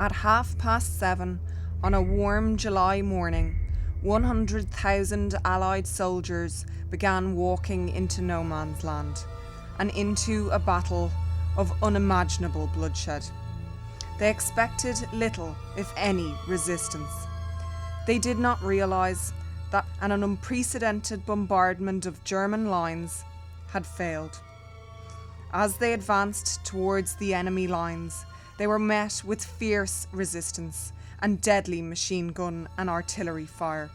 At 7:30 on a warm July morning, 100,000 Allied soldiers began walking into no man's land and into a battle of unimaginable bloodshed. They expected little, if any, resistance. They did not realise that an unprecedented bombardment of German lines had failed. As they advanced towards the enemy lines, they were met with fierce resistance and deadly machine gun and artillery fire.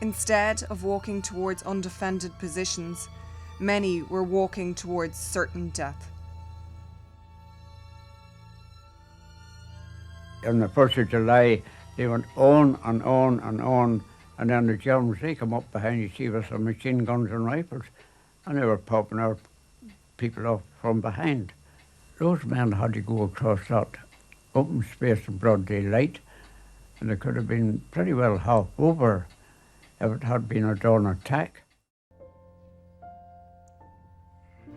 Instead of walking towards undefended positions, many were walking towards certain death. On the 1st of July, they went on and on and on, and then the Germans, they come up behind you, see with some machine guns and rifles, and they were popping our people off from behind. Those men had to go across that open space in broad daylight, and they could have been pretty well half over if it had been a dawn attack.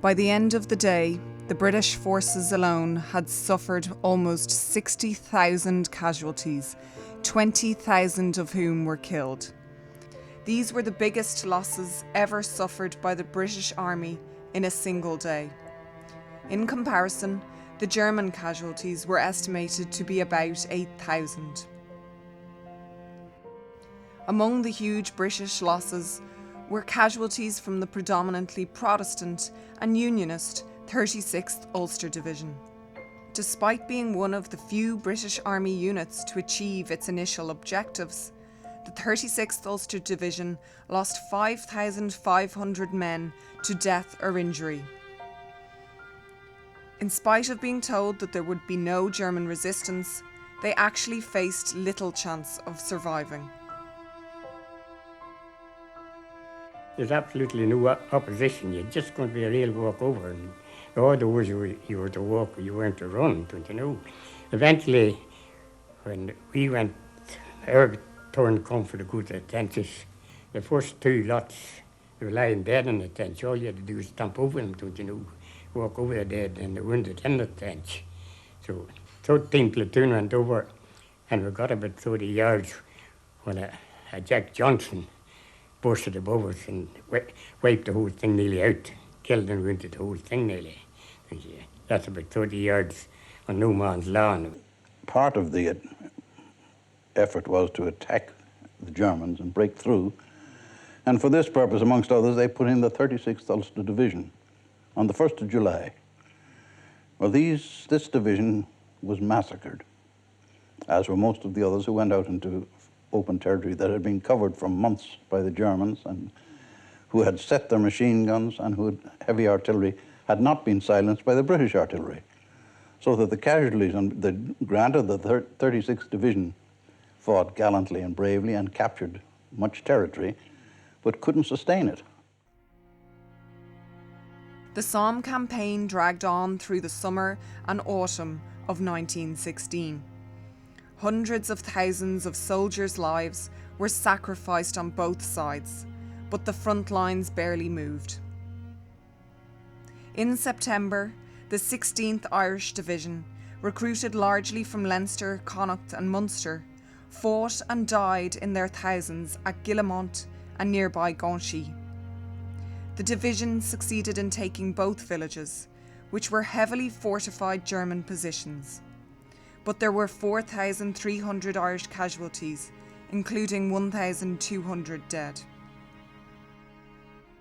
By the end of the day, the British forces alone had suffered almost 60,000 casualties, 20,000 of whom were killed. These were the biggest losses ever suffered by the British Army in a single day. In comparison, the German casualties were estimated to be about 8,000. Among the huge British losses were casualties from the predominantly Protestant and Unionist 36th Ulster Division. Despite being one of the few British Army units to achieve its initial objectives, the 36th Ulster Division lost 5,500 men to death or injury. In spite of being told that there would be no German resistance, they actually faced little chance of surviving. There's absolutely no opposition. You're just going to be a real walkover. And all those you were to walk, you weren't to run, don't you know? Eventually, when we went, our turn come for the go to the trenches, the first two lots, they were lying dead in the trench. All you had to do was stamp over them, don't you know? Walk over the dead and the wounded in the trench. So 13th platoon went over, and we got about 30 yards when a Jack Johnson busted above us and wiped the whole thing nearly out, killed and wounded the whole thing nearly. And that's about 30 yards on no man's land. Part of the effort was to attack the Germans and break through, and for this purpose, amongst others, they put in the 36th Ulster Division on the 1st of July. Well, this division was massacred, as were most of the others who went out into open territory that had been covered for months by the Germans and who had set their machine guns and who heavy artillery had not been silenced by the British artillery. So that the casualties, and granted the 36th Division fought gallantly and bravely and captured much territory, but couldn't sustain it. The Somme campaign dragged on through the summer and autumn of 1916. Hundreds of thousands of soldiers' lives were sacrificed on both sides, but the front lines barely moved. In September, the 16th Irish Division, recruited largely from Leinster, Connacht and Munster, fought and died in their thousands at Guillemont and nearby Gaunchy. The division succeeded in taking both villages, which were heavily fortified German positions. But there were 4,300 Irish casualties, including 1,200 dead.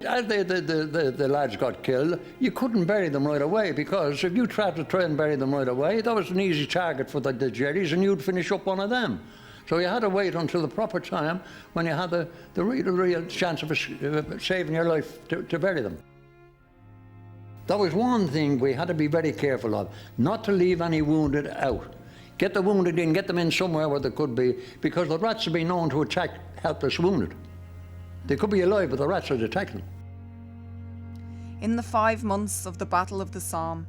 As the lads got killed, you couldn't bury them right away, because if you tried to try and bury them right away, that was an easy target for the Jerrys and you'd finish up one of them. So you had to wait until the proper time when you had the real chance of saving your life to bury them. That was one thing we had to be very careful of, not to leave any wounded out. Get the wounded in, get them in somewhere where they could be, because the rats have been known to attack helpless wounded. They could be alive, but the rats would attack them. In the 5 months of the Battle of the Somme,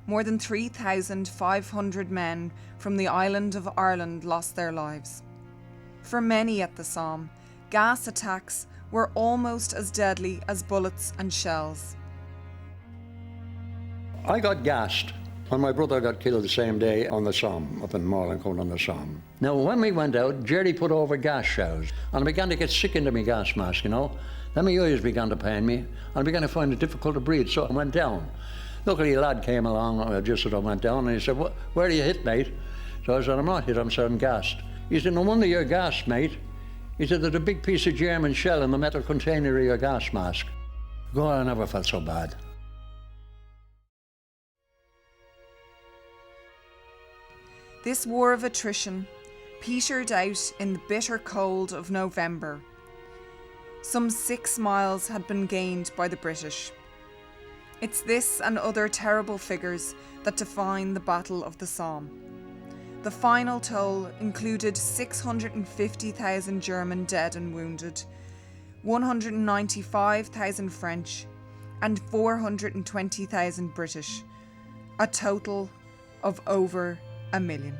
more than 3,500 men from the island of Ireland lost their lives. For many at the Somme, gas attacks were almost as deadly as bullets and shells. I got gassed And my brother got killed the same day on the Somme, up in Morlancourt on the Somme. Now, when we went out, Jerry put over gas showers, and I began to get sick into my gas mask, you know. Then my ears began to pain me, and I began to find it difficult to breathe, so I went down. Luckily, a lad came along just as I went down, and he said, "Where are you hit, mate?" So I said, "I'm not hit, I'm saying gassed." He said, "No wonder you're gassed, mate." He said, "There's a big piece of German shell in the metal container of your gas mask." God, I never felt so bad. This war of attrition petered out in the bitter cold of November. Some 6 miles had been gained by the British. It's this and other terrible figures that define the Battle of the Somme. The final toll included 650,000 German dead and wounded, 195,000 French, and 420,000 British, a total of over 1 million.